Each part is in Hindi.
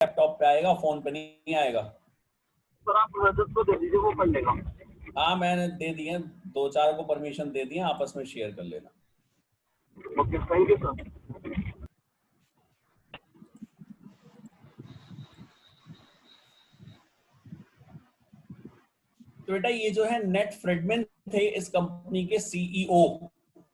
लैपटॉप पे आएगा, फोन पे नहीं आएगा। सर आप रजत को दे दीजिए, वो कर लेगा। हाँ मैंने दे दिए, 2-4 को परमिशन दे दिए, आपस में शेयर कर लेना। Okay, thank you sir. तो बेटा ये जो है नेट फ्रेडमैन थे इस कंपनी के सीईओ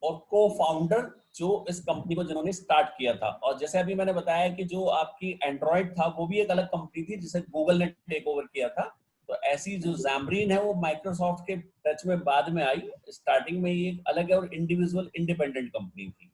और को फाउंडर जो इस कंपनी को जिन्होंने स्टार्ट किया था। और जैसे अभी मैंने बताया कि जो आपकी एंड्रॉइड था वो भी एक अलग कंपनी थी जिसे गूगल ने टेक ओवर किया था। तो ऐसी जो Xamarin है वो माइक्रोसॉफ्ट के टच में बाद में आई, स्टार्टिंग में ये अलग है और इंडिविजुअल इंडिपेंडेंट कंपनी थी।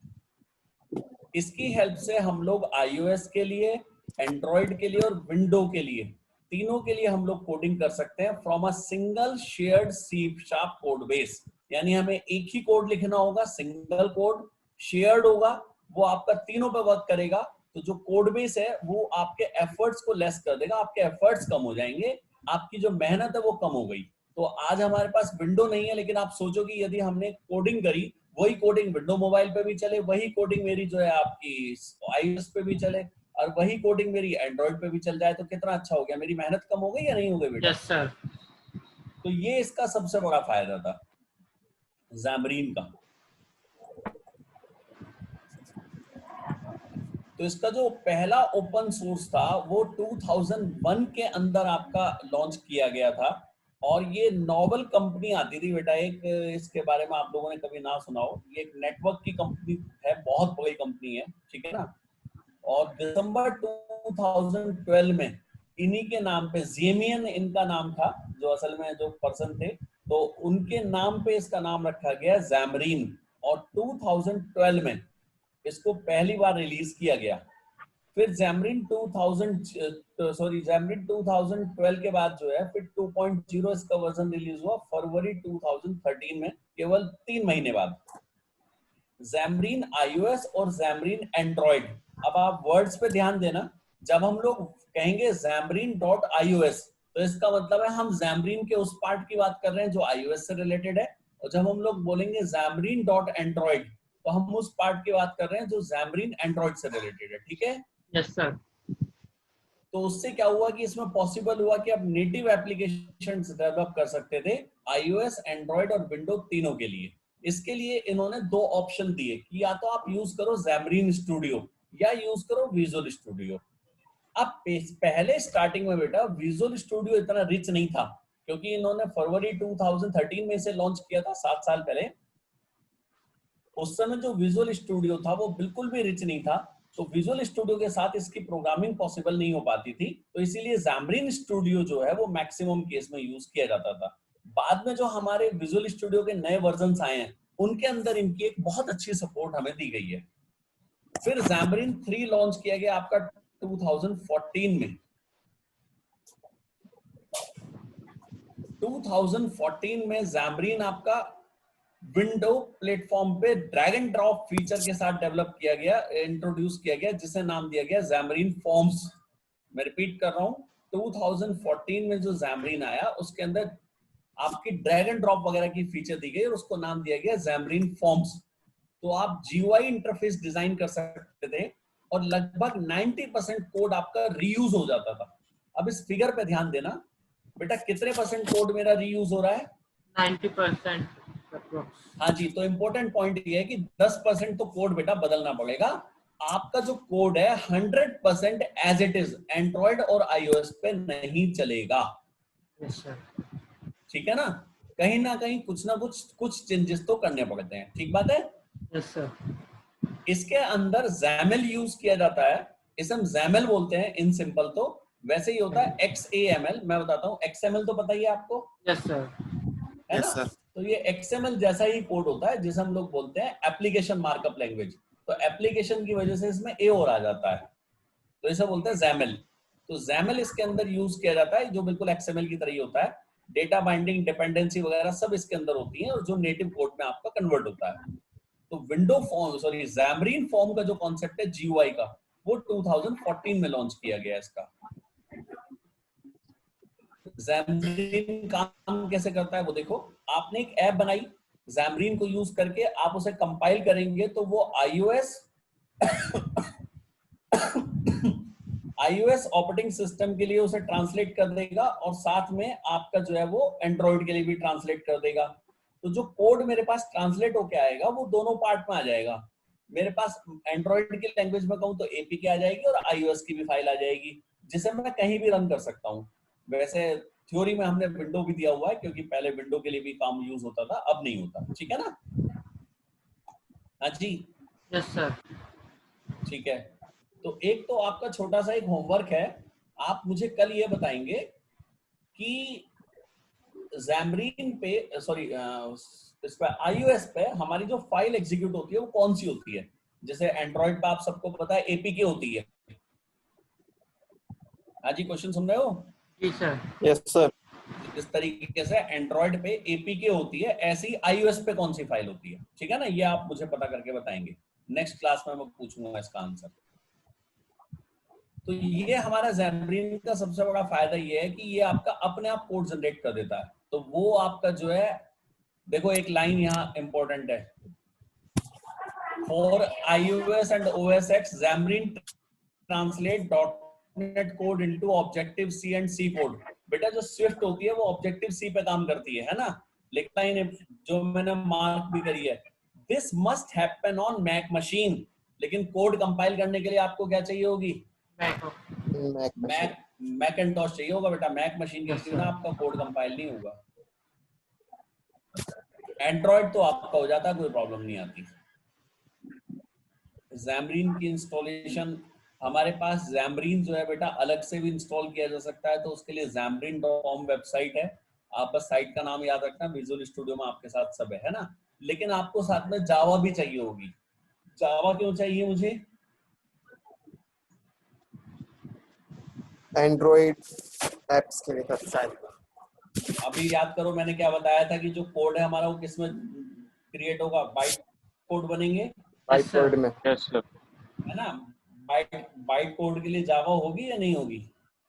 इसकी हेल्प से हम लोग iOS के लिए, एंड्रॉइड के लिए और विंडो के लिए, तीनों के लिए हम लोग कोडिंग कर सकते हैं from a single shared C sharp code base. यानी हमें एक ही कोड लिखना होगा, सिंगल कोड शेयर्ड होगा, वो आपका तीनों पे वर्क करेगा। तो जो कोड बेस है वो आपके एफर्ट्स को लेस कर देगा, आपके एफर्ट्स कम हो जाएंगे, आपकी जो मेहनत है वो कम हो गई। तो आज हमारे पास विंडो नहीं है, लेकिन आप सोचो कि यदि हमने कोडिंग करी, वही कोडिंग विंडो मोबाइल पे भी चले, वही कोडिंग मेरी जो है आपकी iOS पे भी चले, और वही कोडिंग मेरी एंड्रॉइड पे भी चल जाए, तो कितना अच्छा हो गया, मेरी मेहनत कम हो गई या नहीं हो गई बेटा? Yes sir. तो ये इसका सबसे बड़ा फायदा था Xamarin का। तो इसका जो पहला ओपन सोर्स था वो 2001 के अंदर आपका लॉन्च किया गया था। और ये नॉवल कंपनी आती थी बेटा एक, इसके बारे में आप लोगों ने कभी ना सुना हो, ये एक नेटवर्क की कंपनी है, बहुत बड़ी कंपनी है, ठीक है ना। और दिसंबर 2012 में इन्हीं के नाम पे, जेमियन इनका नाम था, जो असल में जो पर्सन थे, तो उनके नाम पे इसका नाम रखा गया Xamarin। और 2012 में इसको पहली बार रिलीज किया गया। फिर Xamarin 2012 के बाद जो है फिर 2.0 इसका वर्जन रिलीज हुआ फरवरी 2013 में, केवल 3 महीने बाद। Xamarin iOS और Xamarin Android। अब आप वर्ड्स पे ध्यान देना, जब हम लोग कहेंगे Xamarin.iOS तो इसका मतलब है हम Xamarin के उस पार्ट की बात कर रहे हैं जो iOS से रिलेटेड है, और जब हम लोग बोलेंगे Xamarin.Android तो हम उस पार्ट की बात कर रहे हैं जो Xamarin Android से रिलेटेड है, ठीक है? Yes sir. तो उससे क्या हुआ कि इसमें पॉसिबल हुआ कि आप नेटिव एप्लीकेशंस डेवलप कर सकते थे iOS, एंड्रॉइड और विंडो तीनों के लिए। इसके लिए इन्होंने 2 ऑप्शन दिए कि या तो आप यूज करो Xamarin स्टूडियो या यूज करो विजुअल स्टूडियो। अब पहले स्टार्टिंग में बेटा विजुअल स्टूडियो इतना रिच नहीं था, क्योंकि इन्होंने फरवरी 2013 में इसे लॉन्च किया था, 7 साल पहले। उस समय जो विजुअल स्टूडियो था वो बिल्कुल भी रिच नहीं था, तो विजुअल स्टूडियो के साथ इसकी प्रोग्रामिंग पॉसिबल नहीं हो पाती थी, तो इसीलिए Xamarin स्टूडियो जो है वो मैक्सिमम केस में यूज किया जाता था। बाद में जो हमारे विजुअल स्टूडियो के नए वर्जन्स आए हैं उनके अंदर इनकी एक बहुत अच्छी सपोर्ट हमें दी गई है। फिर Xamarin 3 लॉन्च किया गया आपका 2014 में। 2014 में Xamarin आपका विंडो प्लेटफॉर्म पे ड्रैग एंड ड्रॉप फीचर के साथ डेवलप किया गया, इंट्रोड्यूस किया गया, जिसे नाम दिया गया Xamarin Forms। मैं रिपीट कर रहा हूं, 2014 में जो Xamarin आया उसके अंदर आपकी ड्रैग एंड ड्रॉप वगैरह की फीचर दी गई और उसको नाम दिया गया Xamarin Forms। तो आप GUI इंटरफेस डिजाइन कर सकते थे और लगभग 90% कोड आपका रीयूज हो जाता था। अब इस फिगर पे ध्यान देना बेटा, कितने परसेंट कोड मेरा रीयूज हो रहा है? 90%। हाँ जी, तो इंपॉर्टेंट पॉइंट ये है कि 10% तो कोड बेटा बदलना पड़ेगा। आपका जो कोड है 100% एज इट इज एंड्रॉइड और iOS पे नहीं चलेगा। Yes sir. ठीक है ना, कहीं ना कहीं कुछ ना कुछ चेंजेस तो करने पड़ते हैं, ठीक बात है? Yes sir. इसके अंदर XAML यूज किया जाता है, इसे हम XAML बोलते हैं इन सिंपल। तो वैसे ही होता है XAML, मैं बताता हूँ। XML तो पता ही है आपको, यस सर। है यस ना? सर। तो ये XML जैसा ही कोड होता है जिसे हम लोग बोलते हैं एप्लीकेशन मार्कअप लैंग्वेज। तो एप्लीकेशन की वजह से इसमें ए और आ जाता है, तो इसे बोलते हैं XAML। तो XAML इसके अंदर यूज किया जाता है, जो बिल्कुल XML की तरह ही होता है। डेटा बाइंडिंग, डिपेंडेंसी वगैरह सब इसके अंदर होती है, और जो नेटिव कोड में आपका कन्वर्ट होता है। तो window form, sorry Xamarin form का जो कॉन्सेप्ट है GUI का, वो 2014 में लॉन्च किया गया इसका। Xamarin काम कैसे करता है वो देखो, आपने एक ऐप बनाई Xamarin को यूज करके, आप उसे कंपाइल करेंगे तो वो iOS iOS ऑपरेटिंग सिस्टम के लिए उसे ट्रांसलेट कर देगा और साथ में आपका जो है वो एंड्रॉइड के लिए भी ट्रांसलेट कर देगा। तो जो कोड मेरे पास ट्रांसलेट होके आएगा वो दोनों पार्ट में आ जाएगा। मेरे पास एंड्रॉइड की लैंग्वेज में कहूँ तो एपीके आ जाएगी और iOS की भी फाइल आ जाएगी, जिसे मैं कहीं भी रन कर सकता हूँ। वैसे थ्योरी में हमने विंडो भी दिया हुआ है, क्योंकि पहले विंडो के लिए भी काम यूज होता था, अब नहीं होता। ठीक है ना? हाँ जी, यस सर। ठीक है। तो एक तो आपका छोटा सा एक होमवर्क है, आप मुझे कल ये बताएंगे कि Xamarin पे, सॉरी इस पे iOS पे हमारी जो फाइल एग्जीक्यूट होती है वो कौन सी होती है। जैसे एंड्रॉइड पे आप सबको पता है एपीके होती है। हाँ जी, क्वेश्चन सुन रहे हो? जी सर। Yes sir. जिस तरीके से एंड्रॉइड पे एपीके होती है, ऐसी iOS पे कौन सी फाइल होती है। ठीक है ना? ये आप मुझे पता करके बताएंगे, नेक्स्ट क्लास में मैं पूछूंगा इसका आंसर। तो ये हमारा Xamarin का सबसे बड़ा फायदा ये है कि ये आपका अपने आप कोड जनरेट कर देता है। तो वो आपका जो है, देखो एक लाइन यहाँ इंपॉर्टेंट है, for iOS and OS X Xamarin translate .NET code into Objective C and C code। बेटा जो स्विफ्ट होती है वो ऑब्जेक्टिव सी पे काम करती है ना? लिखता ही नहीं, जो मैंने मार्क भी करी है, this must happen on Mac machine. लेकिन कोड कंपाइल करने के लिए आपको क्या चाहिए होगी? मैक मैकिंटॉश चाहिए होगा बेटा। मैक मशीन के बिना आपका कोड कंपाइल नहीं होगा। एंड्रॉइड तो आपका हो जाता, कोई प्रॉब्लम नहीं आती। Xamarin की इंस्टॉलेशन, हमारे पास Xamarin जो है बेटा अलग से भी इंस्टॉल किया जा सकता है, तो उसके लिए xamarin.com वेबसाइट है। आप बस साइट का नाम याद रखना, विजुअल स्टूडियो में आपके साथ सब है ना? लेकिन आपको साथ में जावा भी चाहिए होगी। जावा क्यों चाहिए मुझे? एंड्रॉइड एप्स के लिए शायद। अभी याद करो मैंने क्या बताया था कि जो कोड है हमारा वो किसमें क्रिएट होगा? बाइट कोड बनेंगे, बाइट कोड में। Yes sir. है ना? बाइट कोड के लिए जावा होगी या नहीं होगी?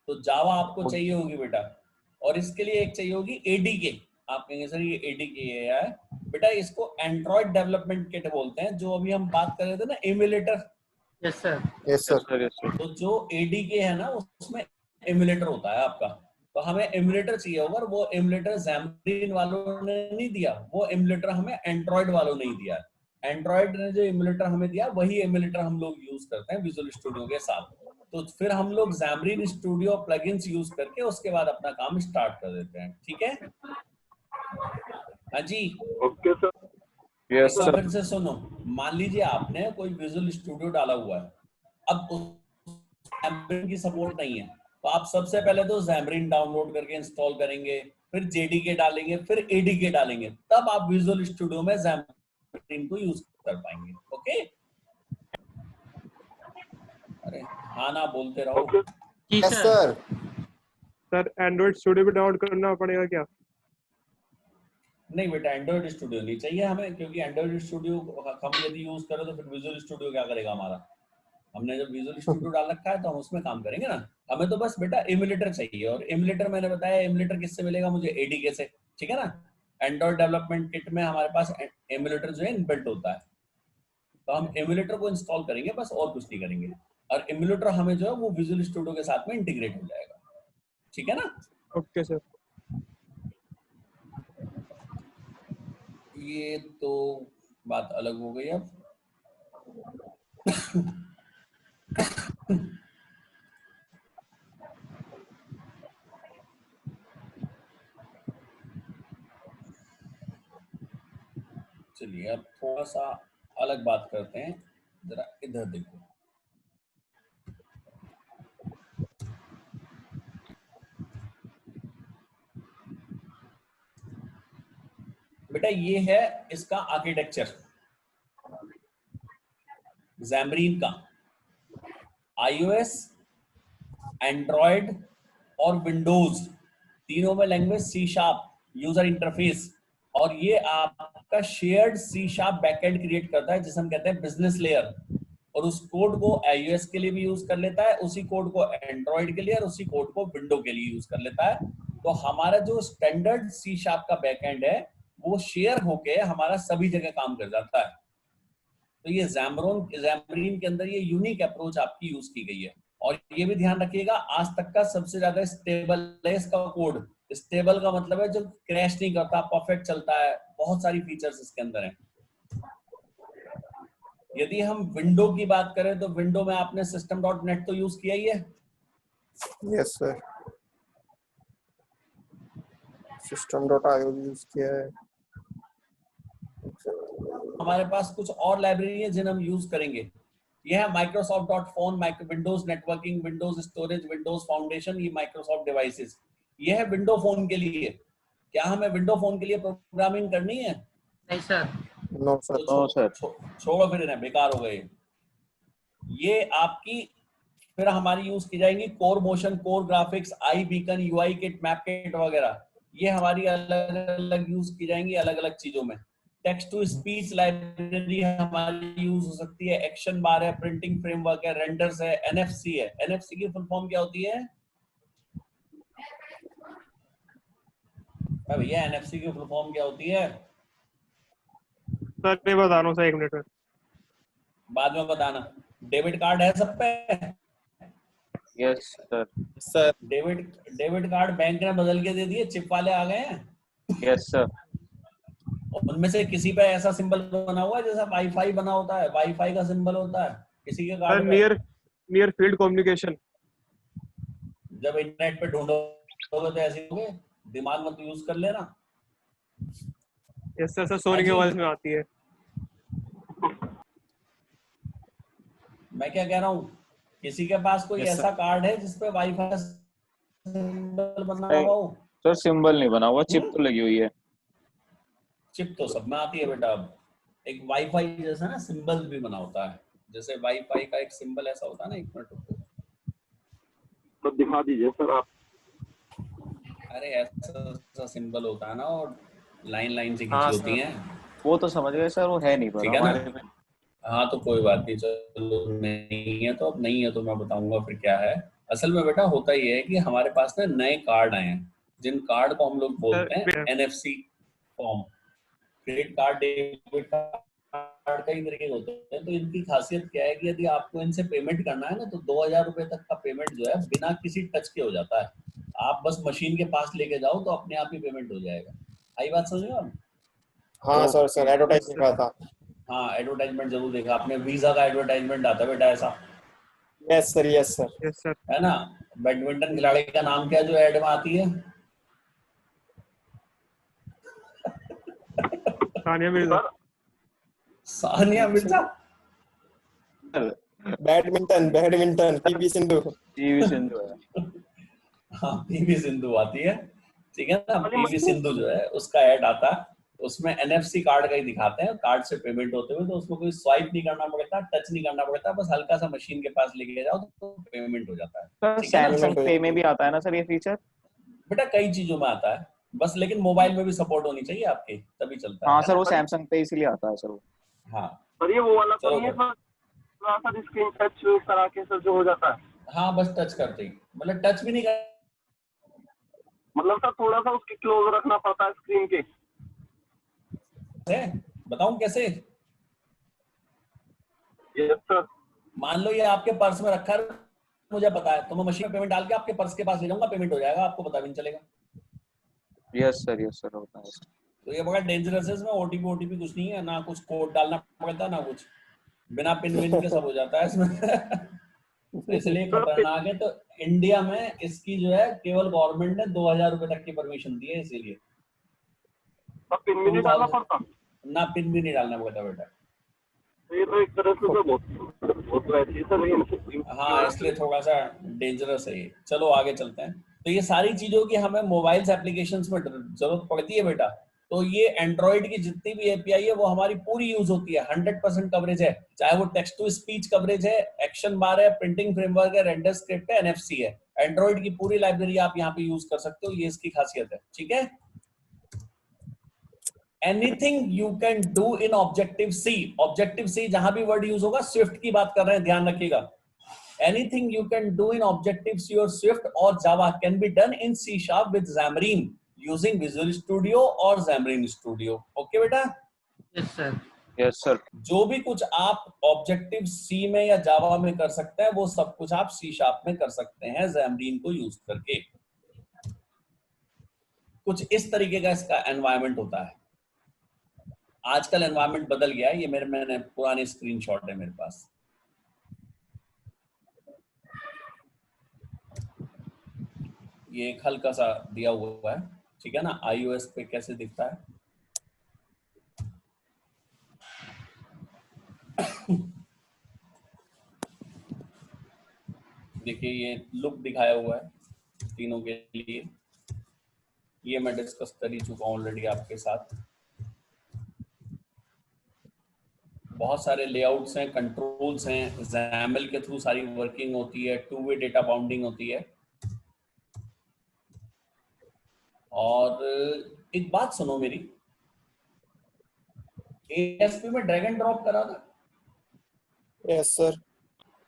तो जावा आपको चाहिए होगी बेटा। और इसके लिए एक चाहिए होगी एडीके। आप कहेंगे सर ये एडीके है बेटा, इसको एंड्रॉइड डेवलपमेंट किट बोलते हैं, जो अभी हम बात कर रहे थे ना, emulator. Yes sir. Yes sir. तो जो एडीके है ना उसमें एमुलेटर होता है आपका। तो हमें एमुलेटर चाहिए होगा, और वो एमुलेटर Xamarin वालों ने नहीं दिया, वो एमुलेटर हमें एंड्रॉइड वालों ने ही दिया। एंड्रॉइड ने जो एमुलेटर हमें दिया वही एमुलेटर हम लोग यूज करते हैं विजुअल स्टूडियो के साथ। तो फिर हम लोग Xamarin स्टूडियो प्लगइन्स यूज करके उसके बाद अपना काम स्टार्ट कर देते हैं। ठीक है? हाँ जी, ओके सर। एक बार फिर से सुनो। मान लीजिए आपने कोई विजुअल स्टूडियो डाला हुआ है, अब Xamarin की सपोर्ट नहीं है, तो आप सबसे पहले तो Xamarin डाउनलोड करके इंस्टॉल करेंगे, फिर जेडीके डालेंगे, फिर एडीके डालेंगे, तब आप विजुअल स्टूडियो में Xamarin को यूज कर पाएंगे। ओके? अरे हाँ ना बोलते रहो। Okay ji yes sir. Sir. Sir android studio भी डाउनलोड करना पड़ेगा क्या? नहीं बेटा, एंड्रॉइड स्टूडियो नहीं चाहिए हमें, क्योंकि एंड्रॉइड स्टूडियो हम यदि यूज करें तो फिर विजुअल स्टूडियो क्या करेगा हमारा? हमने जब विजुअल स्टूडियो डाल रखा है तो हम उसमें काम करेंगे ना। हमें तो बस बेटा एमुलेटर चाहिए, और एमुलेटर मैंने बताया एमुलेटर किससे मिलेगा मुझे? एडीके से। ठीक है ना? एंड्रॉइड डेवलपमेंट किट में हमारे पास एमुलेटर जो है इनबिल्ट होता है, तो हम एमुलेटर को इंस्टॉल करेंगे बस, और कुछ नहीं करेंगे। और एमुलेटर हमें जो है वो विजुअल स्टूडियो के साथ में इंटीग्रेट हो जाएगा। ठीक है ना? Okay sir. ये तो बात अलग हो गई अब। चलिए अब थोड़ा सा अलग बात करते हैं, जरा इधर देखो। बेटा ये है इसका आर्किटेक्चर Xamarin का। iOS, एंड्रॉइड और विंडोज तीनों में language C sharp user interface, और ये आपका shared C sharp backend create करता है, जिसे हम कहते हैं बिजनेस लेयर। और उस कोड को iOS के लिए भी यूज कर लेता है, उसी कोड को एंड्रॉइड के लिए, और उसी कोड को विंडो के लिए यूज कर लेता है। तो हमारा जो स्टैंडर्ड सी शार्प का बैकएंड है वो शेयर होके हमारा सभी जगह काम कर जाता है। तो ये Xamarin के अंदर ये यूनिक अप्रोच आपकी यूज की गई है। और ये भी ध्यान रखिएगा आज तक का सबसे ज्यादा स्टेबल है इसका कोड। स्टेबल का मतलब है जो क्रैश नहीं करता, परफेक्ट चलता है, बहुत सारी फीचर्स इसके अंदर हैं। यदि हम विंडो की बात करें तो विंडो में आपने system.net तो यूज किया ही है। यस सर, system.io यूज किया है। हमारे पास कुछ और लाइब्रेरी है जिन्हें हम यूज करेंगे। यह है Microsoft.phone, Windows networking, Windows storage, Windows foundation, ये माइक्रोसॉफ्ट डिवाइसेस। यह है विंडो फोन के लिए। क्या हमें विंडो फोन के लिए प्रोग्रामिंग करनी है? नहीं सर। No sir. तो छोड़ो फिर इन्हें, बेकार हो गए ये आपकी। फिर हमारी यूज की जाएंगी core motion, core graphics, iBeacon, UI kit, map kit वगैरह। ये हमारी अलग अलग यूज की जाएंगी अलग अलग चीजों में। टेक्स्ट टू स्पीच लाइब्रेरी हमारी यूज हो सकती है। एक्शन बार है, प्रिंटिंग फ्रेमवर्क है, रेंडर्स है, एनएफसी है। एनएफसी की फुल फॉर्म क्या होती है भैया? एनएफसी की फुल फॉर्म क्या होती है? सर मैं बता रहा हूँ सर, 1 मिनट में। बाद में बताना। डेबिट कार्ड है सब पे? Yes sir. Sir debit card bank ने बदल के दे दिए, चिप वाले आ गए हैं। Yes sir. उनमें से किसी पे ऐसा सिंबल बना हुआ है जैसा वाईफाई बना होता है, वाईफाई का सिंबल होता है किसी के सर कार्ड पे? Near field communication. जब इंटरनेट पे ढूंढोगे तो ऐसे होंगे, दिमाग मत यूज कर लेना। यस सर, सोनी के मोबाइल में आती है। मैं क्या कह रहा हूँ, किसी के पास कोई Yes, ऐसा कार्ड है जिसपे वाईफाई का सिंबल बना हुआ हो? सर सिंबल नहीं बना हुआ, चिप तो लगी हुई है। चिप तो सब में आती है बेटा। अब एक वाईफाई जैसा ना सिंबल भी बना होता है, जैसे वाईफाई का एक सिंबल ऐसा होता है ना। 1 मिनट रुको, तो दिखा दीजिए सर आप। अरे ऐसा सिंबल होता है ना, और लाइन से हाँ, खींची होती सर। हैं। वो तो समझ गए सर, वो है नहीं ठीक पता है ना? हमारे में। हाँ तो कोई बात नहीं, चलो नहीं है तो अब नहीं है तो मैं बताऊंगा फिर क्या है। असल में बेटा होता ये है कि हमारे पास ना नए कार्ड आए हैं, जिन कार्ड को हम लोग बोलते हैं NFC form. Credit card, debit card कई तरीके के होते हैं। तो इनकी खासियत क्या है कि यदि आपको इनसे पेमेंट करना है ना तो 2000 रुपए तक का पेमेंट जो है बिना किसी टच के हो जाता है। आप बस मशीन के पास लेके जाओ तो अपने आप ही पेमेंट हो जाएगा। आई बात समझ में? हाँ सर एडवर्टाइज दिखा था। हाँ एडवर्टाइजमेंट जरूर देखा आपने, वीजा का एडवर्टाइजमेंट आता है बेटा ऐसा, यस सर। Yes sir. है ना? बैडमिंटन खिलाड़ी का नाम क्या जो एड में आती है? Sania Mirza. Sania Mirza. Badminton PV Sindhu. PV Sindhu है। हाँ पीवी सिंधु आती है, ठीक है ना? पीवी सिंधु जो है उसका ऐड आता है, उसमें एनएफसी कार्ड का ही दिखाते हैं, कार्ड से पेमेंट होते हुए। तो उसमें कोई स्वाइप नहीं करना पड़ता, टच नहीं करना पड़ता, बस हल्का सा मशीन के पास लेके जाओ तो पेमेंट हो जाता है। सर ठीक है ना? सैमसंग पे में भी आता है ना सर ये फीचर? बेटा कई चीजों में आता है, बस लेकिन मोबाइल में भी सपोर्ट होनी चाहिए आपके, तभी चलता हाँ है सर ना? वो सैमसंग पे इसीलिए आता है सर वो। हाँ सर ये वो वाला तो चलो नहीं है सर, थोड़ा सा स्क्रीन टच करा के सर जो हो जाता है? हाँ बस टच करते ही, मतलब टच भी नहीं कर, मतलब सर थोड़ा सा उसकी क्लोज रखना पड़ता है स्क्रीन के। बताऊं कैसे? Yes sir. मान लो ये आपके पर्स में रखा है, मुझे पता है, तो मैं मशीन में पेमेंट डाल के आपके पर्स के पास ले जाऊंगा, पेमेंट हो जाएगा, आपको पता भी नहीं चलेगा। यस सर होता है। तो ये बड़ा डेंजरस है, इसमें ओटीपी कुछ नहीं है, ना कुछ कोड डालना पड़ता ना कुछ, बिना पिन विन के सब हो जाता है इसमें। तो इसलिए खतरनाक है। तो इंडिया में इसकी जो है केवल गवर्नमेंट ने 2000 रुपए तक की परमिशन दी है, इसीलिए पिन भी नहीं डालना पड़ता? ना पिन भी नहीं डालना पड़ता बेटा। ये तो एक तरह से तो बहुत वैसी है सर, लेकिन हाँ इसलिए थोड़ा सा डेंजरस है ये। चलो आगे चलते हैं। तो ये सारी चीजों की हमें मोबाइल्स एप्लीकेशंस में जरूरत पड़ती है बेटा। तो ये एंड्रॉइड की जितनी भी एपीआई है वो हमारी पूरी यूज होती है, 100% कवरेज है, चाहे वो टेक्स्ट टू स्पीच कवरेज है, एक्शन बार है, प्रिंटिंग फ्रेमवर्क है, रेंडर स्क्रिप्ट है, एनएफसी है। एंड्रॉइड की पूरी लाइब्रेरी आप यहाँ पे यूज कर सकते हो, ये इसकी खासियत है। ठीक है? Anything you can do in Objective C. Objective C जहां भी वर्ड यूज होगा, स्विफ्ट की बात कर रहे हैं, ध्यान रखिएगा। Anything you can do in Objective-C or Swift or Java can be done in C# with Xamarin using Visual Studio or Xamarin Studio. Okay, बेटा? Yes sir. Yes sir. जो भी कुछ आप ऑब्जेक्टिव सी में या जावा में कर सकते हैं वो सब कुछ आप सी शार्प में कर सकते हैं Xamarin को यूज करके। कुछ इस तरीके का इसका एनवायरनमेंट होता है। आजकल एनवायरनमेंट बदल गया है, ये मैंने पुराने स्क्रीनशॉट है मेरे पास। ये एक हल्का सा दिया हुआ है, ठीक है ना, iOS पे कैसे दिखता है। देखिए ये लुक दिखाया हुआ है तीनों के लिए, ये मैं डिस्कस कर ही चुका हूँ ऑलरेडी आपके साथ। बहुत सारे लेआउट्स हैं, कंट्रोल्स हैं, XAML के थ्रू सारी वर्किंग होती है, टू वे डेटा बाउंडिंग होती है। और एक बात सुनो मेरी, ASP में ड्रैग एंड ड्रॉप करा था? Yes sir.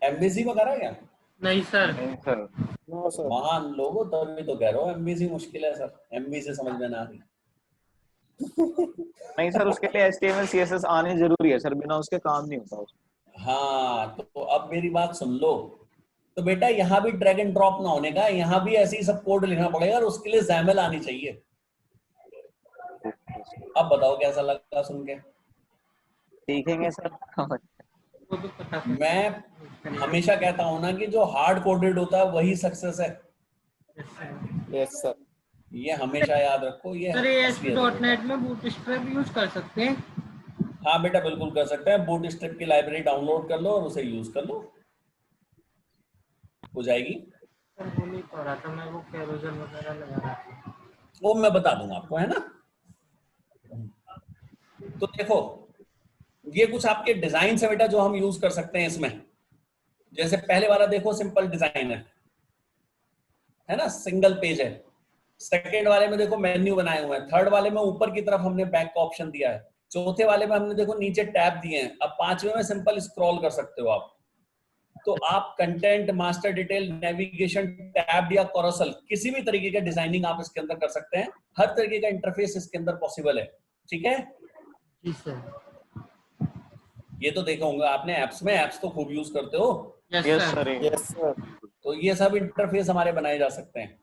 MVC में करा क्या? नहीं सर। नहीं सर। No sir. महान लोगो, तभी तो कह रहा हूँ MVC मुश्किल है सर, MVC समझ में ना आ रही। नहीं सर, उसके लिए HTML CSS आने जरूरी है सर, बिना उसके काम नहीं होता उसमें। हाँ तो अब मेरी बात सुन लो, तो बेटा यहाँ भी ड्रैग एंड ड्रॉप ना होने का, यहाँ भी ऐसे ही सब कोड लिखना पड़ेगा और उसके लिए XAML आनी चाहिए। अब बताओ कैसा लगा सुन के? सीखेंगे सर। वो तो पता है। मैं हमेशा कहता हूँ ना कि जो हार्ड कोडेड होता है वही सक्सेस है, यस सर। Yes sir. ये हमेशा याद रखो। ये सर असलियत है। ASP.NET में बूटस्ट्रैप यूज कर सकते हैं? हाँ बेटा बिल्कुल कर सकते हैं, बूटस्ट्रैप की लाइब्रेरी डाउनलोड कर लो और उसे यूज कर लो, हो जाएगी। सर वो नहीं पा रहा था मैं, वो कैरोसेल वगैरह लगा रहा था। वो मैं बता दूंगा आपको, है ना। तो देखो ये कुछ आपके डिजाइन है बेटा जो हम यूज कर सकते हैं इसमें। जैसे पहले वाला देखो सिंपल डिजाइन है ना, सिंगल पेज है। सेकेंड वाले में देखो मेन्यू बनाए हुए हैं। थर्ड वाले में ऊपर की तरफ हमने बैक का ऑप्शन दिया है। चौथे वाले में हमने देखो नीचे टैब दिए हैं। अब पांचवे में सिंपल स्क्रॉल कर सकते हो आप। तो आप content, master detail, navigation, tab या कैरोसेल, किसी भी तरीके का डिजाइनिंग आप इसके अंदर कर सकते हैं। हर तरीके का इंटरफेस इसके अंदर पॉसिबल है, ठीक है। जी सर। ये तो देखा होगा आपने एप्स में, एप्स तो खूब यूज करते हो। Yes yes sir. Sir. Yes sir. तो ये सब इंटरफेस हमारे बनाए जा सकते हैं।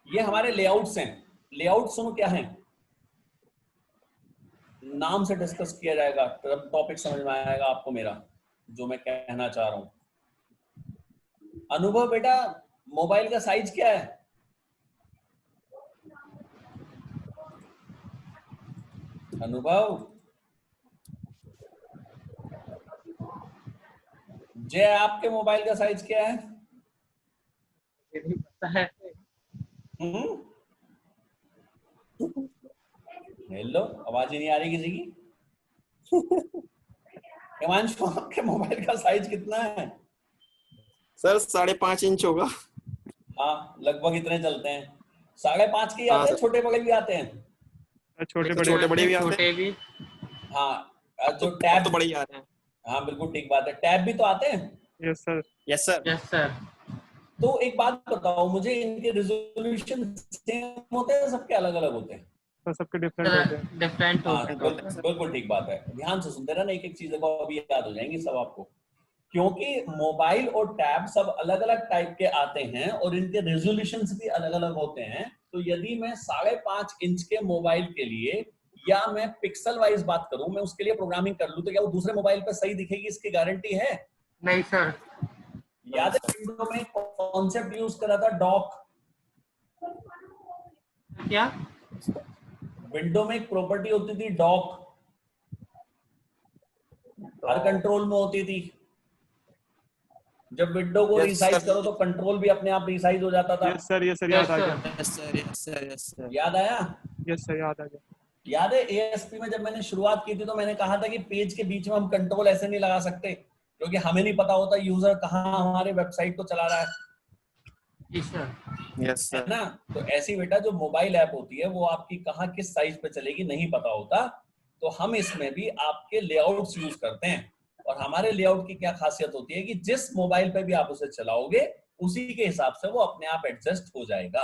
ये हमारे लेआउट्स हैं। लेआउट सुनो क्या है, नाम से डिस्कस किया जाएगा तब टॉपिक समझ में आएगा आपको मेरा जो मैं कहना चाह रहा हूं। अनुभव बेटा मोबाइल का साइज क्या है? अनुभव, जय आपके मोबाइल का साइज क्या है? ये भी पता है। हेलो, आवाज ही नहीं आ रही किसी की। हिमांशु आपके मोबाइल का साइज कितना है? सर 5.5 इंच होगा। हाँ लगभग इतने चलते हैं। 5.5 के ही हाँ, आते हैं, सर। छोटे बड़े भी आते हैं। छोटे छोटे बड़े भी आते छोटे भी। हाँ जो अब टैब तो बड़े ही आ रहे हैं। हाँ बिल्कुल ठीक बात है, टैब भी तो आते हैं। Yes sir. Yes sir. Yes sir. तो एक बात बताओ मुझे, इनके रिजोल्यूशन सेम होते हैं सबके अलग अलग होते हैं? तो सबके डिफरेंट होते सर हैं। डिफरेंट हाँ होते हैं। बिल्कुल ठीक बात है। ध्यान से सुनते रहना, एक एक चीज को अभी याद हो जाएंगी सब आपको, क्योंकि मोबाइल और टैब सब अलग अलग टाइप के आते हैं और इनके रेजोल्यूशंस भी अलग अलग होते हैं। तो यदि मैं 5.5 इंच के मोबाइल के लिए या मैं पिक्सल वाइज बात करूं, मैं उसके लिए प्रोग्रामिंग कर लूं, तो क्या वो दूसरे मोबाइल पर सही दिखेगी इसकी गारंटी है? नहीं सर। याद है विंडो में कॉन्सेप्ट यूज करा था डॉक? क्या? विंडो में एक प्रॉपर्टी होती थी डॉक, हर कंट्रोल में होती थी। जब विंडो को Yes, रिसाइज sir. करो तो कंट्रोल भी अपने आप रिसाइज हो जाता था। यस सर याद आ गया। Yes sir. Yes sir. Yes sir. याद आया? यस सर याद आ गया। याद है ASP में जब मैंने शुरुआत की थी तो मैंने कहा था कि पेज के बीच में हम कंट्रोल ऐसे नहीं लगा सकते, क्योंकि हमें नहीं पता होता यूजर कहाँ हमारे वेबसाइट को चला रहा है, जी सर। यस है सर। ना। तो ऐसी बेटा जो मोबाइल ऐप होती है वो आपकी कहाँ किस साइज पे चलेगी नहीं पता होता। तो हम इसमें भी आपके लेआउट्स यूज करते हैं, और हमारे लेआउट की क्या खासियत होती है कि जिस मोबाइल पे भी आप उसे चलाओगे उसी के हिसाब से वो अपने आप एडजस्ट हो जाएगा।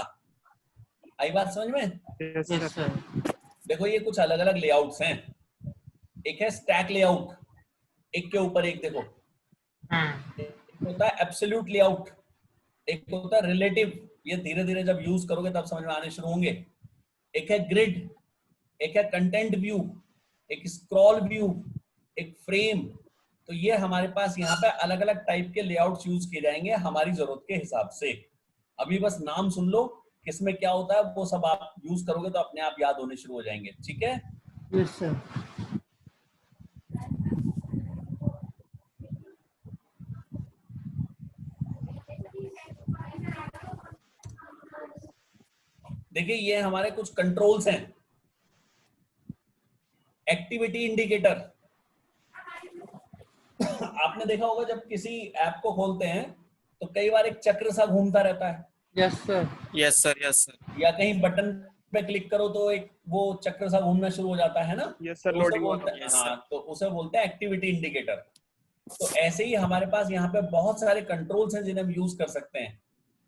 आई बात समझ में? Yes yes sir. सर। देखो ये कुछ अलग अलग लेआउट्स हैं। एक है स्टैक लेआउट, एक के ऊपर एक, देखो एक होता है एब्सोल्यूट लेआउट, एक होता है रिलेटिव। ये धीरे धीरे जब यूज करोगे तब समझ में आने शुरू होंगे। एक है ग्रिड, एक है कंटेंट व्यू, एक स्क्रॉल व्यू, एक फ्रेम। तो ये हमारे पास यहाँ पे अलग अलग टाइप के लेआउट्स यूज किए जाएंगे हमारी जरूरत के हिसाब से। अभी बस नाम सुन लो किसमें क्या होता है, वो सब आप यूज करोगे तो अपने आप याद होने शुरू हो जाएंगे। ठीक है, यस सर। देखिए ये हमारे कुछ कंट्रोल्स हैं। एक्टिविटी इंडिकेटर, आपने देखा होगा जब किसी ऐप को खोलते हैं तो कई बार एक चक्र सा घूमता रहता है, yes sir. Yes sir, yes sir. या कहीं बटन पे क्लिक करो तो एक वो चक्र सा घूमना शुरू हो जाता है ना। यस सर, तो उसे लोडिंग बोलते वाला। हैं, Yes, हाँ, तो उसे बोलते हैं एक्टिविटी इंडिकेटर। तो ऐसे ही हमारे पास यहाँ पे बहुत सारे कंट्रोल्स हैं जिन्हें हम यूज कर सकते हैं,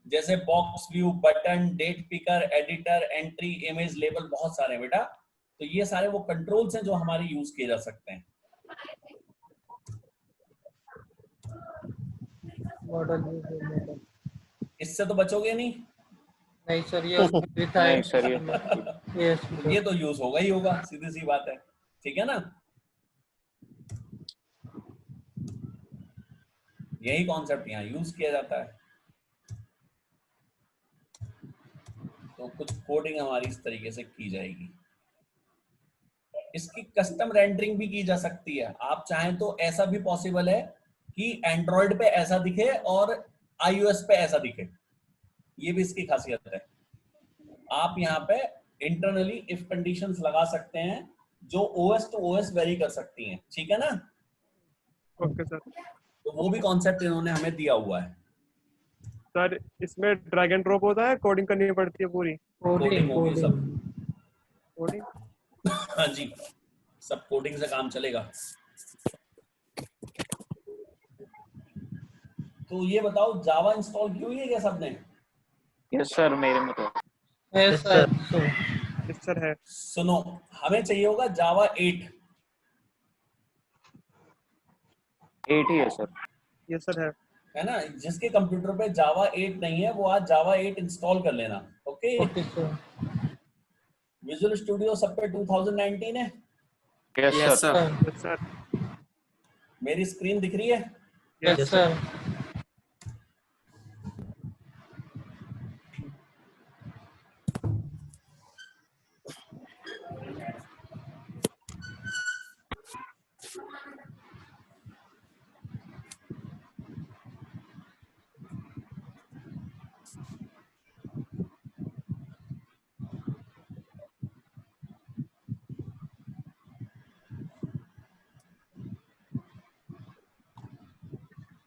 जैसे box view, button, date picker, editor, entry, image label, बहुत सारे बेटा। तो ये सारे वो कंट्रोल्स हैं जो हमारे यूज किए जा सकते हैं। Model model. इससे तो बचोगे नहीं, नहीं सर, ये भी था। नहीं सर, यस ये तो यूज होगा ही होगा, सीधी सी बात है। ठीक है ना, यही कॉन्सेप्ट यहाँ यूज किया जाता है। तो कुछ कोडिंग हमारी इस तरीके से की जाएगी। इसकी कस्टम रेंडरिंग भी की जा सकती है। आप चाहें तो ऐसा भी पॉसिबल है कि एंड्रॉयड पे ऐसा दिखे और iOS पे ऐसा दिखे, ये भी इसकी खासियत है। आप यहाँ पे इंटरनली इफ कंडीशंस लगा सकते हैं जो OS टू OS वेरी कर सकती हैं। ठीक है ना, ओके सर। तो वो भी कॉन्सेप्ट इन्होंने हमें दिया हुआ है। सर इसमें ड्रैग एंड ड्रॉप होता है, कोडिंग करनी पड़ती है पूरी? कोडिंग होगी सब। कोडिंग? हाँ जी, सब कोडिंग से काम चलेगा। तो ये बताओ, जावा इंस्टॉल की हुई है क्या सबने? यस सर, मेरे में तो यस सर। यस सर है। सुनो, हमें चाहिए होगा जावा 8। 8 ही है सर। यस सर है ना, जिसके कंप्यूटर पे जावा 8 नहीं है वो आज जावा 8 इंस्टॉल कर लेना। Okay, okay sir. Visual studio सब पे 2019 है। Yes yes sir. Sir. Yes sir. मेरी स्क्रीन दिख रही है? Yes sir.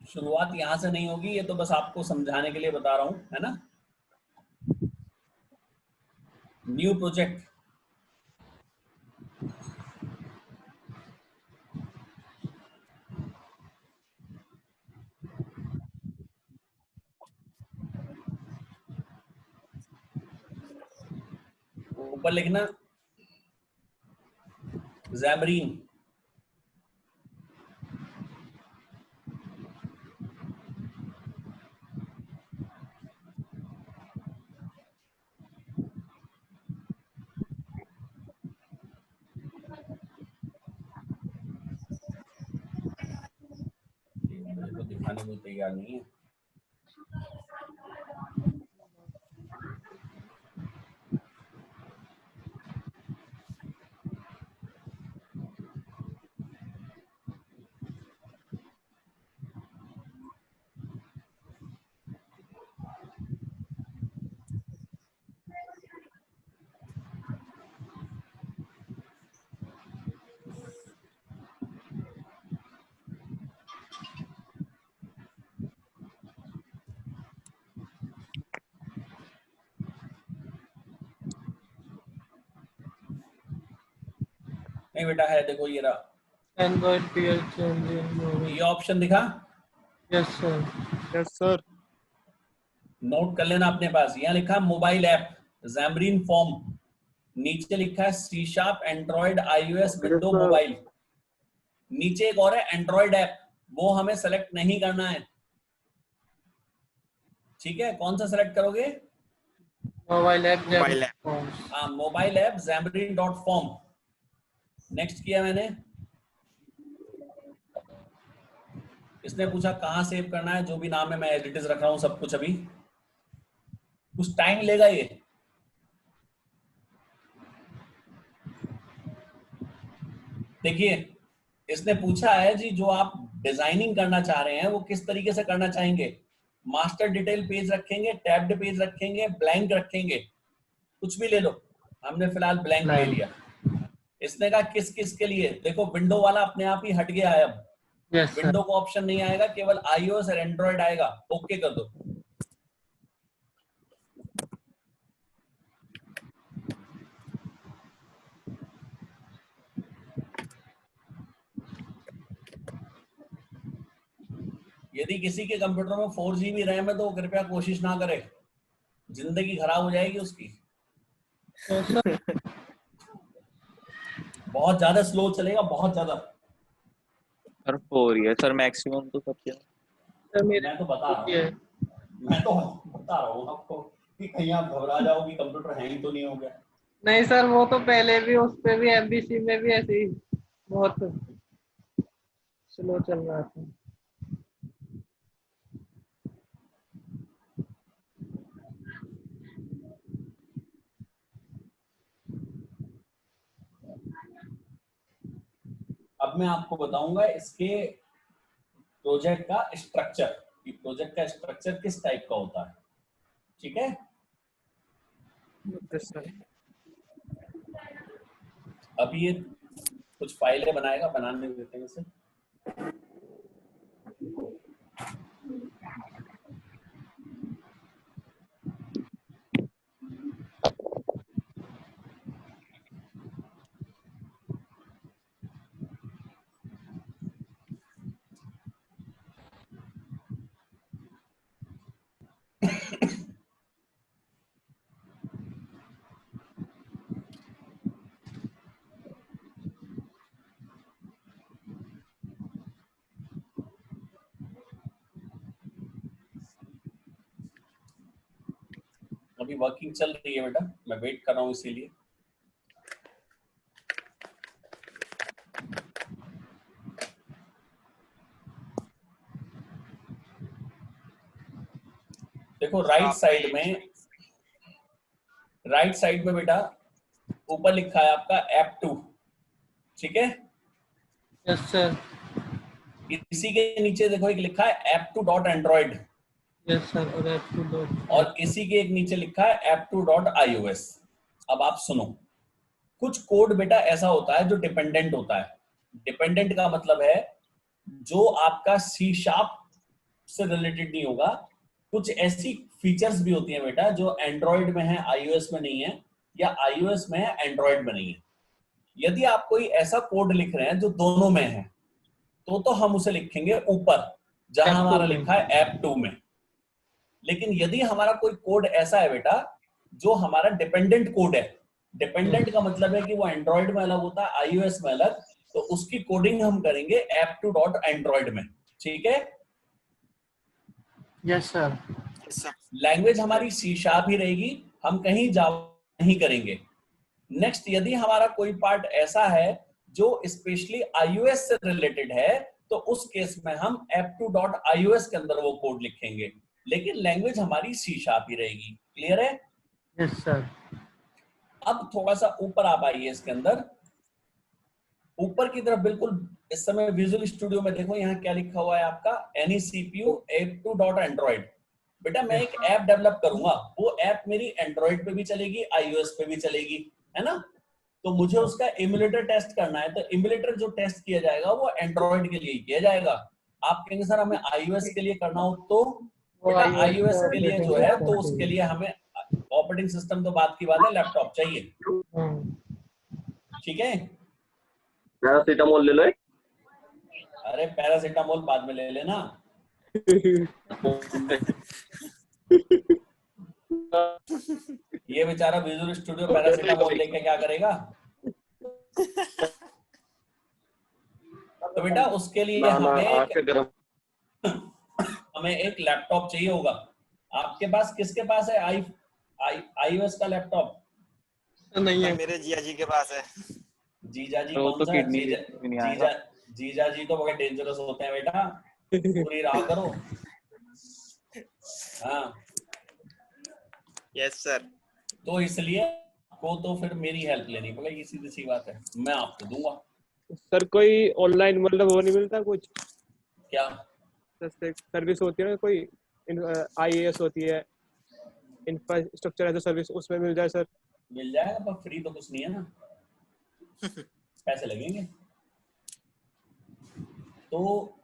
शुरुआत यहां से नहीं होगी, ये तो बस आपको समझाने के लिए बता रहा हूं, है ना। न्यू प्रोजेक्ट, ऊपर लिखना ज़ैमरीन। मुझे तो दिखाने को तैयार नहीं है। नहीं बेटा, है, देखो ये रहा, एंड्रॉइड पीएल चेंजिंग। ये ऑप्शन दिखा। Yes sir. Yes sir. Note कर लेना अपने पास, यहाँ लिखा मोबाइल ऐप ज़ैमरीन फॉर्म। नीचे लिखा है C sharp Android iOS window sir. Mobile, नीचे एक और है एंड्रॉइड ऐप, वो हमें सेलेक्ट नहीं करना है। ठीक है, कौन सा सेलेक्ट करोगे? Mobile app mobile app. हाँ, मोबाइल ऐप xamarin.com। नेक्स्ट किया मैंने। इसने पूछा कहाँ सेव करना है, जो भी नाम है मैं एज इट इज रख रहा हूँ सब कुछ। अभी कुछ टाइम लेगा ये। देखिए, इसने पूछा है जी जो आप डिजाइनिंग करना चाह रहे हैं वो किस तरीके से करना चाहेंगे, मास्टर डिटेल पेज रखेंगे, टैब्ड पेज रखेंगे, ब्लैंक रखेंगे, कुछ भी ले लो। हमने फिलहाल ब्लैंक ले लिया। इसने कहा किस किस के लिए, देखो विंडो वाला अपने आप ही हट गया है। अब यस सर। विंडो को ऑप्शन नहीं आएगा, केवल iOS और एंड्रॉइड आएगा। ओके कर दो। यदि किसी के कंप्यूटर में 4 GB रैम है तो कृपया कोशिश ना करे, जिंदगी खराब हो जाएगी उसकी। बहुत ज्यादा स्लो चलेगा, बहुत ज्यादा। सर 4 ही है सर मैक्सिमम, तो सब क्या। सर मेरे मैं तो बता रहा हूँ आपको कि कहीं आप घबरा जाओ कि कंप्यूटर हैंग तो नहीं हो गया। नहीं सर, वो तो पहले भी उस पे भी MBC में भी ऐसे ही बहुत स्लो चल रहा था। अब मैं आपको बताऊंगा इसके प्रोजेक्ट का स्ट्रक्चर, कि प्रोजेक्ट का स्ट्रक्चर किस टाइप का होता है। ठीक है, यस सर। अभी ये कुछ फाइलें बनाएगा, बनाने देते हैं इसे। अभी वर्किंग चल रही है बेटा, मैं वेट कर रहा हूँ इसीलिए। देखो राइट साइड में बेटा ऊपर लिखा है आपका ऐप 2। ठीक है, यस सर। इसी के नीचे देखो एक लिखा है app 2 dot Android, yes sir. और ऐप 2 और इसी के एक नीचे लिखा है ऐप 2 डॉट iOS। अब आप सुनो, कुछ कोड बेटा ऐसा होता है जो डिपेंडेंट होता है। डिपेंडेंट का मतलब है जो आपका सी शार्प से रिलेटेड नहीं होगा। कुछ ऐसी फीचर्स भी होती हैं बेटा जो एंड्रॉइड में है iOS में नहीं है, या iOS में है एंड्रॉइड में नहीं है। यदि आप कोई ऐसा कोड लिख रहे हैं जो दोनों में है तो हम उसे लिखेंगे ऊपर जहां App 2 हमारा में। लिखा है ऐप 2 में। लेकिन यदि हमारा कोई कोड ऐसा है बेटा जो हमारा डिपेंडेंट कोड है, डिपेंडेंट का मतलब है कि वो एंड्रॉइड में अलग होता है iOS में अलग, तो उसकी कोडिंग हम करेंगे ऐप 2 डॉट एंड्रॉइड में। ठीक है, यस सर। लैंग्वेज हमारी सी शार्प ही रहेगी, हम कहीं जावा नहीं करेंगे। नेक्स्ट, यदि हमारा कोई पार्ट ऐसा है जो स्पेशली iOS से रिलेटेड है तो उस केस में हम app2.ios के अंदर वो कोड लिखेंगे, लेकिन लैंग्वेज हमारी सी शार्प ही रहेगी। क्लियर है? Yes sir. अब थोड़ा सा ऊपर आप आइए, इसके अंदर ऊपर की तरफ बिल्कुल इस समय विजुअल स्टूडियो में देखो, यहाँ क्या लिखा हुआ है आपका एनी CPU app2.android। बेटा मैं एक ऐप डेवलप करूंगा, वो ऐप मेरी एंड्रॉइड पे भी चलेगी, iOS पे भी चलेगी, है ना? तो मुझे उसका इम्यूलेटर टेस्ट करना है, तो इम्यूलेटर जो टेस्ट किया जाएगा वो एंड्रॉइड के लिए किया जाएगा। आप कहेंगे सर हमें iOS के लिए करना हो तो बेटा iOS के लिए जो है तो उसके लिए हमें ऑपरेटिंग सिस्टम तो बात की बात है, लैपटॉप चाहिए। ठीक है, पैरासीटामोल ले लो एक। अरे पैरासीटामोल बाद में ले लेना। ये बेचारा विजुअल स्टूडियो पैरासिटामोल लेके क्या करेगा? तो बेटा उसके लिए ना ना हमें आके गरम हमें एक लैपटॉप चाहिए होगा। आपके पास किसके पास है iOS का लैपटॉप? नहीं है। सर मेरे जिया जी के पास है। जीजा जी तो वो कौन तो सा? किडनी जीजा भी नहीं जीजा आएगा। जीजा जी तो बड़े डेंजरस होते हैं बेटा, पूरी रहा करो। हाँ, यस सर। तो इसलिए आपको तो फिर मेरी हेल्प लेनी पड़ेगी, सीधी सी बात है, मैं आपको दूंगा। सर कोई ऑनलाइन मतलब वो नहीं मिलता कुछ, क्या? जैसे सर्विस होती है ना कोई, IAS होती है, इंफ्रास्ट्रक्चर एज अ सर्विस, उसमें मिल जाए सर? मिल जाएगा, पर फ्री तो कुछ नहीं है ना, पैसे लगेंगे। तो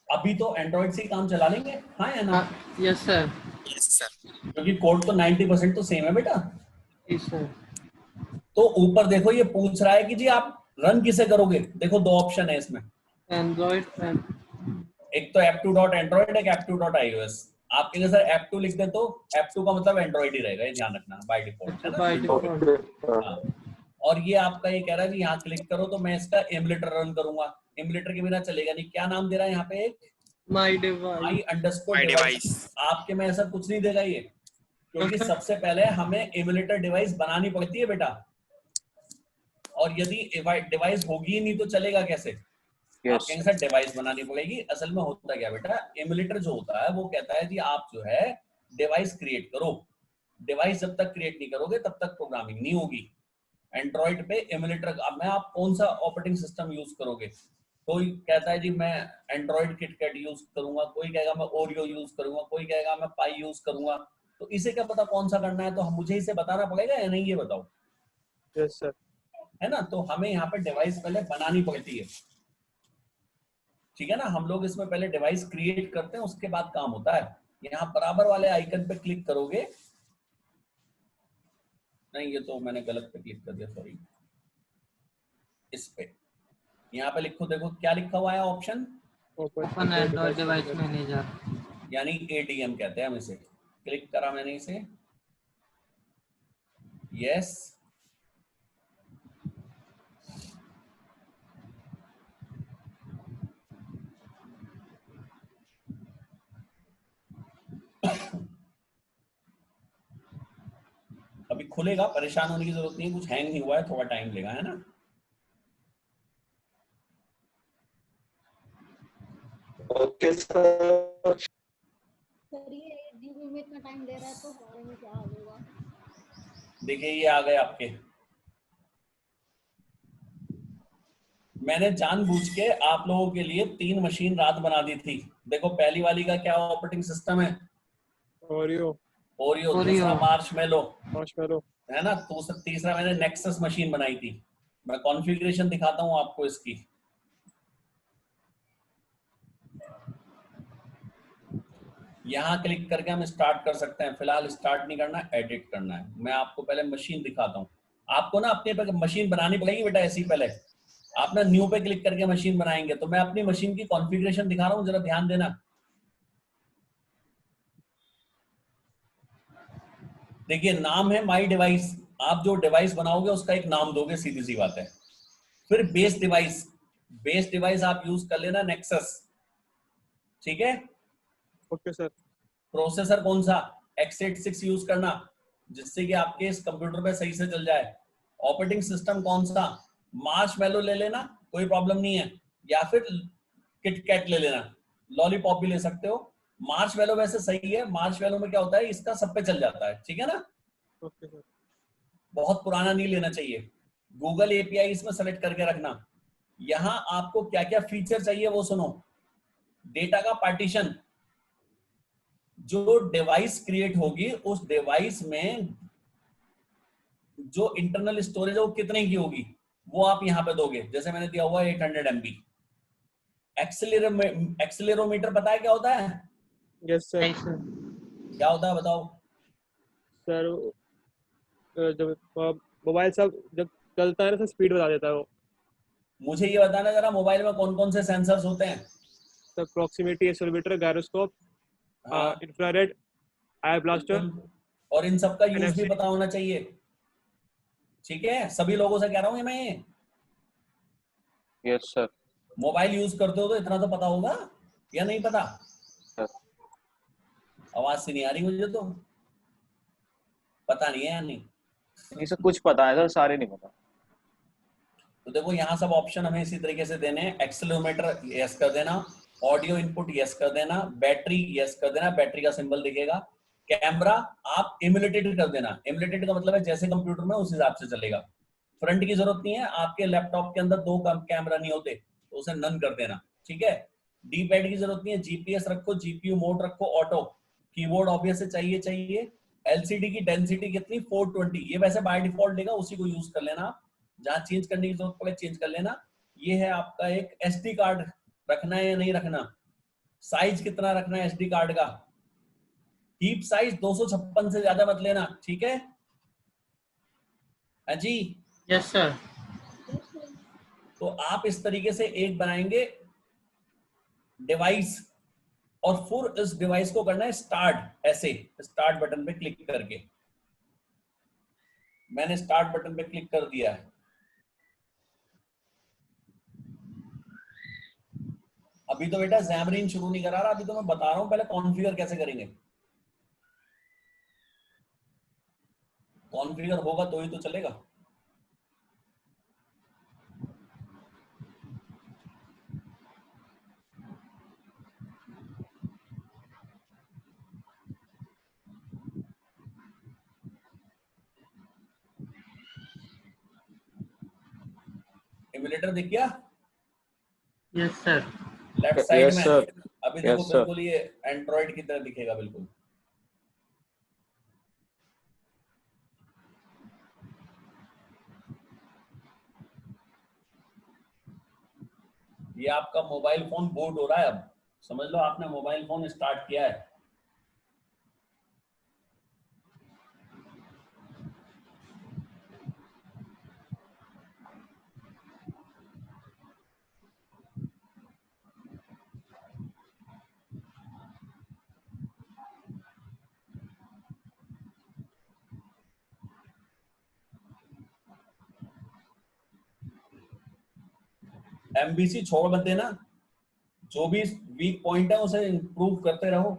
अभी तो एंड्रॉइड से ही काम चला लेंगे, हाँ या ना? Yes sir. Yes sir. क्योंकि कोड तो 90% तो सेम है बेटा। जी सर। तो ऊपर देखो ये पूछ रहा है कि जी आप रन किसे करोगे। देखो दो ऑप्शन है इसमें, एंड्रॉइड एंड एक तो app2.android, एक app2.ios। आप कहेंगे सर app2 लिख दे, तो app2 का मतलब एंड्रॉइड ही रहेगा, ये ध्यान रखना बाय डिफॉल्ट, अच्छा है ना? By default. हाँ। और ये आपका ये कह रहा है जी यहाँ क्लिक करो, तो मैं इसका एमुलेटर रन करूंगा। एमुलेटर के बिना चलेगा नहीं। क्या नाम दे रहा है यहाँ पे? एक my my device. Underscore my device. Device. आपके में ऐसा कुछ नहीं देगा ये, क्योंकि सबसे पहले हमें एमुलेटर डिवाइस बनानी पड़ती है बेटा। और यदि डिवाइस होगी ही नहीं तो चलेगा कैसे? आप यस कहेंगे सर डिवाइस बनानी पड़ेगी। असल में होता क्या बेटा, एमुलेटर जो होता है वो कहता है जी आप जो है डिवाइस क्रिएट करो। डिवाइस जब तक क्रिएट नहीं करोगे तब तक प्रोग्रामिंग नहीं होगी। एंड्रॉइड पे एमुलेटर, अब मैं आप कौन सा ऑपरेटिंग सिस्टम यूज करोगे? कोई कहता है जी मैं एंड्रॉइड किटकैट यूज करूंगा, कोई कहेगा मैं ओरियो यूज करूंगा, कोई कहेगा मैं पाई यूज करूंगा। तो इसे क्या पता कौन सा करना है? तो मुझे इसे बताना पड़ेगा या नहीं, ये बताओ, यस सर। है ना? तो हमें यहाँ पे डिवाइस पहले बनानी पड़ती है, ठीक है ना? हम लोग इसमें पहले डिवाइस क्रिएट करते हैं, उसके बाद काम होता है। यहाँ बराबर वाले आइकन पे क्लिक करोगे, नहीं ये तो मैंने गलत पे क्लिक कर दिया, सॉरी। इस पे यहाँ पे लिखो, देखो क्या लिखा हुआ है option, open Android device manager, यानी ADM कहते हैं हम इसे। क्लिक करा मैंने इसे, यस। अभी खुलेगा, परेशान होने की जरूरत नहीं है, कुछ हैंग नहीं हुआ है, थोड़ा टाइम लेगा, है ना? Okay sir. सर ये जीबी में इतना टाइम ले रहा है तो हमारे में क्या हाल होगा? देखिए ये आ गए आपके। मैंने जानबूझ के आप लोगों के लिए 3 मशीन रात बना दी थी। देखो पहली वाली का क्या ऑपरेटिंग सिस्टम है? ओरियो। ओरियो। दूसरा मार्शमेलो, मार्शमेलो। है ना? तीसरा मैंने नेक्सस मशीन बनाई थी। मैं कॉन्फ़िगरेशन दिखाता हूँ आपको इसकी। यहाँ क्लिक करके हम स्टार्ट कर सकते हैं। फिलहाल स्टार्ट नहीं करना, एडिट करना है। मैं आपको पहले मशीन दिखाता हूँ। आपको ना अपने मशीन बनानी पड़ेगी बेटा ऐसी। पहले आप ना न्यू पे क्लिक करके मशीन बनाएंगे। तो मैं अपनी मशीन की कॉन्फ़िगरेशन दिखा रहा हूँ, जरा ध्यान देना। देखिए नाम है माई डिवाइस। आप जो डिवाइस बनाओगे उसका एक नाम दोगे, सीधी सी बात है। फिर बेस डिवाइस, बेस डिवाइस आप यूज कर लेना नेक्सस, ठीक है? Okay sir. प्रोसेसर कौन सा? x86 यूज करना, जिससे कि आपके इस कंप्यूटर पे सही से चल जाए। ऑपरेटिंग सिस्टम कौन सा? मार्शमैलो ले लेना, कोई प्रॉब्लम नहीं है, या फिर किटकैट ले लेना, लॉलीपॉप भी ले सकते हो। मार्शमैलो वैसे सही है। मार्शमैलो में क्या होता है, इसका सब पे चल जाता है, ठीक है ना? Okay sir. बहुत पुराना नहीं लेना चाहिए। गूगल API इसमें सेलेक्ट करके रखना। यहां आपको क्या क्या फीचर चाहिए वो सुनो। डेटा का पार्टीशन, जो डिवाइस क्रिएट होगी उस डिवाइस में जो इंटरनल स्टोरेज है वो कितने की होगी वो आप यहां पे दोगे। जैसे मैंने दिया हुआ है 800 MB। एक्सेलेरोमीटर पता है क्या होता है? Yes sir. क्या होता है बताओ? सर जब मोबाइल सब जब चलता है ना सर, स्पीड बता देता है वो। मुझे ये बताना जरा, मोबाइल में कौन कौन से सेंसर्स होते हैं? सर प्रॉक्सिमिटी, एक्सेलेरोमीटर, गायरोस्कोप, हाँ, इंफ्रारेड, आई ब्लास्टर, बिल्कुल और इन सब का यूज भी NFC पता होना चाहिए। ठीक है, सभी लोगों से कह रहा हूँ मैं। Yes sir. मोबाइल यूज करते हो तो इतना तो पता होगा या नहीं पता? आवाज से नहीं आ रही मुझे तो, पता नहीं है या नहीं? नहीं सर, कुछ पता है सर, सारे नहीं पता। तो देखो यहाँ सब ऑप्शन हमें इसी तरीके से देने हैं। एक्सेलेरोमीटर यस कर देना, ऑडियो इनपुट यस कर देना, बैटरी यस कर देना, बैटरी का सिंबल दिखेगा। कैमरा आप इम्यूलेटेड कर देना। इम्यूलेटेड का मतलब है जैसे कंप्यूटर में उस हिसाब से चलेगा। फ्रंट की जरूरत नहीं है, आपके लैपटॉप के अंदर 2 कैमरा नहीं होते तो उसे नन कर देना। ठीक है, डी पैड की जरूरत नहीं है, जीपीएस रखो, जीपीयू मोड रखो, ऑटो। कीबोर्ड ऑब्वियस चाहिए। एलसीडी की डेंसिटी कितनी? 420। ये वैसे बाय डिफॉल्ट देगा, उसी को यूज कर लेना। जहां चेंज करने की जरूरत पड़े चेंज कर लेना। ये है आपका एक एसडी कार्ड, रखना है या नहीं रखना? साइज कितना रखना है एसडी कार्ड का? हीप साइज 256 से ज्यादा मत लेना, ठीक है? हाँ जी। Yes sir. तो आप इस तरीके से एक बनाएंगे डिवाइस, और फिर इस डिवाइस को करना है स्टार्ट, ऐसे स्टार्ट बटन पे क्लिक करके। मैंने स्टार्ट बटन पे क्लिक कर दिया है। अभी तो बेटा Xamarin शुरू नहीं करा रहा, अभी तो मैं बता रहा हूं पहले कॉन्फ़िगर कैसे करेंगे। कॉन्फ़िगर होगा तो ही तो चलेगा। इम्यूलेटर दिख गया yes sir. Left side yes में? सर। अभी देखो यस सर। बिल्कुल ये एंड्रॉइड की तरह दिखेगा बिल्कुल। ये आपका मोबाइल फोन बूट हो रहा है। अब समझ लो आपने मोबाइल फोन स्टार्ट किया है। एमबीसी छोड़ मत देना, जो भी वीक पॉइंट है उसे इंप्रूव करते रहो।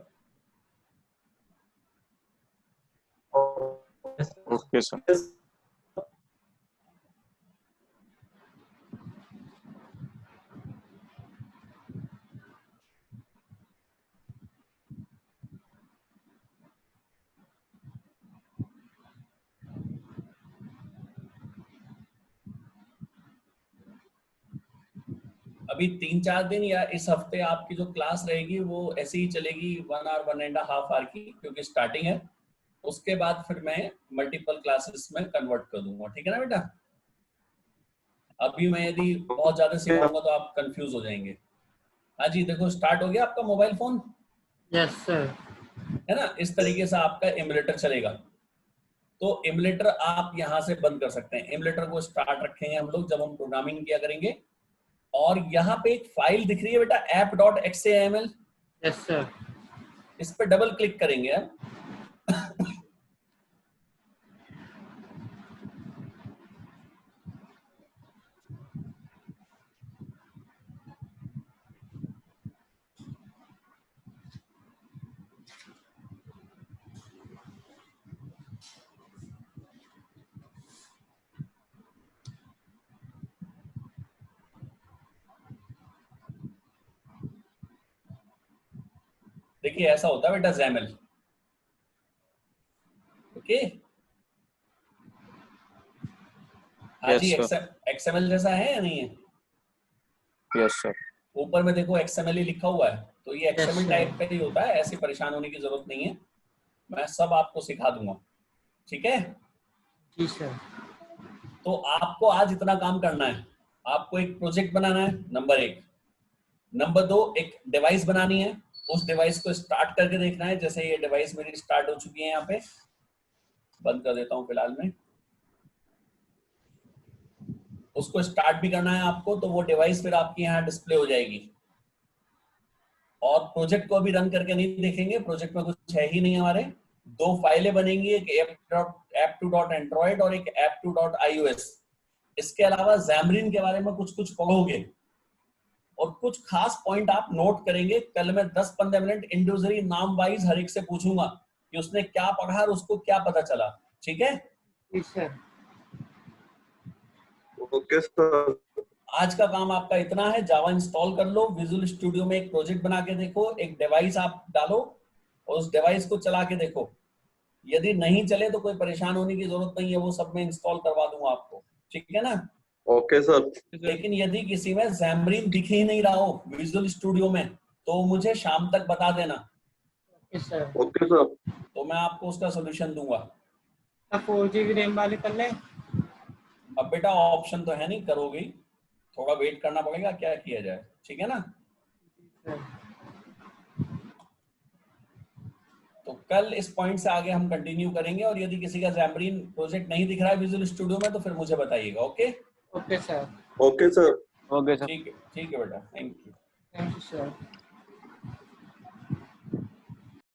Okay sir. अभी 3-4 दिन या इस हफ्ते आपकी जो क्लास रहेगी वो ऐसे ही चलेगी, 1 आवर 1.5 आवर की, क्योंकि स्टार्टिंग है। उसके बाद फिर मैं मल्टीपल क्लासेस में कन्वर्ट कर दूंगा, ठीक है ना बेटा? अभी मैं यदि बहुत ज्यादा सिखाऊंगा तो आप कंफ्यूज हो जाएंगे। हाँ जी, देखो स्टार्ट हो गया आपका मोबाइल फोन, यस सर। है ना? इस तरीके से आपका इम्यूलेटर चलेगा। तो इम्यूलेटर आप यहाँ से बंद कर सकते हैं। इम्यूलेटर को स्टार्ट रखेंगे हम लोग जब हम प्रोग्रामिंग किया करेंगे। और यहाँ पे एक फाइल दिख रही है बेटा, app.xaml। Yes sir. इस पे डबल क्लिक करेंगे हम। देखिए ऐसा होता है बेटा XAML। ओके, हाँ Yes, जी। sir. XML जैसा है या नहीं है? Yes sir. ऊपर में देखो XML ही लिखा हुआ है, तो ये XML sir. टाइप का ही होता है। ऐसे परेशान होने की जरूरत नहीं है, मैं सब आपको सिखा दूंगा, ठीक है? जी सर। तो आपको आज इतना काम करना है। आपको एक प्रोजेक्ट बनाना है, नंबर 1। नंबर 2, एक डिवाइस बनानी है। उस डिवाइस को स्टार्ट करके देखना है। जैसे ये डिवाइस मेरी स्टार्ट हो चुकी है, यहाँ पे बंद कर देता हूँ फिलहाल में। उसको स्टार्ट भी करना है आपको, तो वो डिवाइस फिर आपकी यहाँ डिस्प्ले हो जाएगी। और प्रोजेक्ट को अभी रन करके नहीं देखेंगे, प्रोजेक्ट में कुछ है ही नहीं हमारे। दो फाइलें बनेंगी, एक app2.android और एक app2.ios। इसके अलावा Xamarin के बारे में कुछ कुछ पढ़ोगे और कुछ खास पॉइंट आप नोट करेंगे। कल मैं 10-15 मिनट इंडिविजुअली नाम वाइज हर एक से पूछूंगा कि उसने क्या पढ़ा और उसको क्या पता चला। ठीक है? ठीक सर। Okay sir. आज का काम आपका इतना है। जावा इंस्टॉल कर लो, विजुअल स्टूडियो में एक प्रोजेक्ट बना के देखो, एक डिवाइस आप डालो और उस डिवाइस को चला के देखो। यदि नहीं चले तो कोई परेशान होने की जरूरत नहीं है, वो सब मैं इंस्टॉल करवा दूंगा आपको। ठीक है ना? Okay sir. लेकिन यदि किसी में Xamarin दिख ही नहीं रहा हो विजुअल स्टूडियो में तो मुझे शाम तक बता देना। Okay sir. Okay sir. तो मैं आपको उसका सोल्यूशन दूंगा। 4 GB रैम वाले कर लें? अब बेटा ऑप्शन तो है नहीं, करोगे, थोड़ा वेट करना पड़ेगा, क्या किया जाए। ठीक है ना? तो कल इस पॉइंट से आगे हम कंटिन्यू करेंगे और यदि किसी का Xamarin प्रोजेक्ट नहीं दिख रहा है विजुअल स्टूडियो में तो फिर मुझे बताइएगा। Okay? Okay sir. Okay sir. Okay sir. ठीक है बेटा, thank you. Thank you sir.